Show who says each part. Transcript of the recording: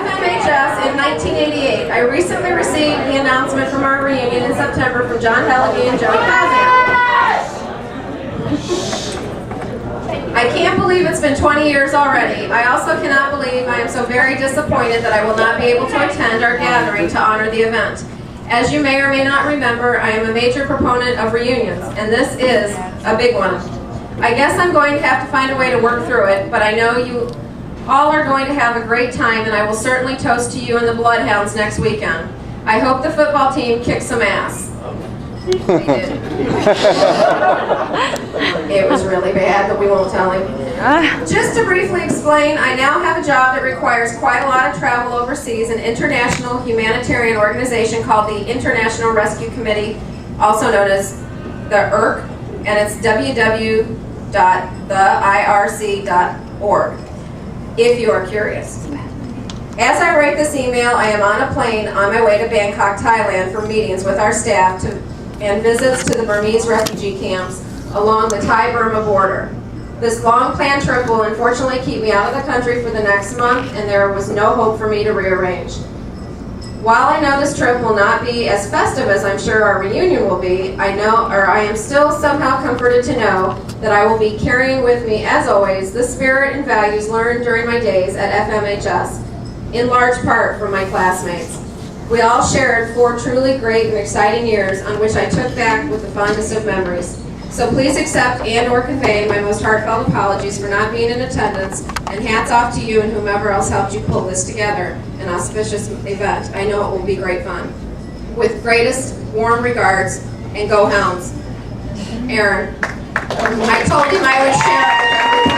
Speaker 1: FMHS in 1988, I recently received the announcement from our reunion in September from John Helligy and Joey Kazan. I can't believe it's been 20 years already. I also cannot believe I am so very disappointed that I will not be able to attend our gathering to honor the event. As you may or may not remember, I am a major proponent of reunions, and this is a big one. I guess I'm going to have to find a way to work through it, but I know you all are going to have a great time, and I will certainly toast to you and the Bloodhounds next weekend. I hope the football team kicks some ass. They did. It was really bad, but we won't tell him. Just to briefly explain, I now have a job that requires quite a lot of travel overseas, an international humanitarian organization called the International Rescue Committee, also known as the IRC, and it's www.theirc.org, if you are curious. As I write this email, I am on a plane on my way to Bangkok, Thailand for meetings with our staff and visits to the Burmese refugee camps along the Thai-Burma border. This long-planned trip will unfortunately keep me out of the country for the next month, and there was no hope for me to rearrange. While I know this trip will not be as festive as I'm sure our reunion will be, I am still somehow comforted to know that I will be carrying with me, as always, the spirit and values learned during my days at FMHS, in large part from my classmates. We all shared 4 truly great and exciting years on which I took back with the fondest of memories. So please accept and/or convey my most heartfelt apologies for not being in attendance, and hats off to you and whomever else helped you pull this together, an auspicious event. I know it will be great fun. With greatest warm regards, and go Hounds. Aaron. I told him I would share it with everyone.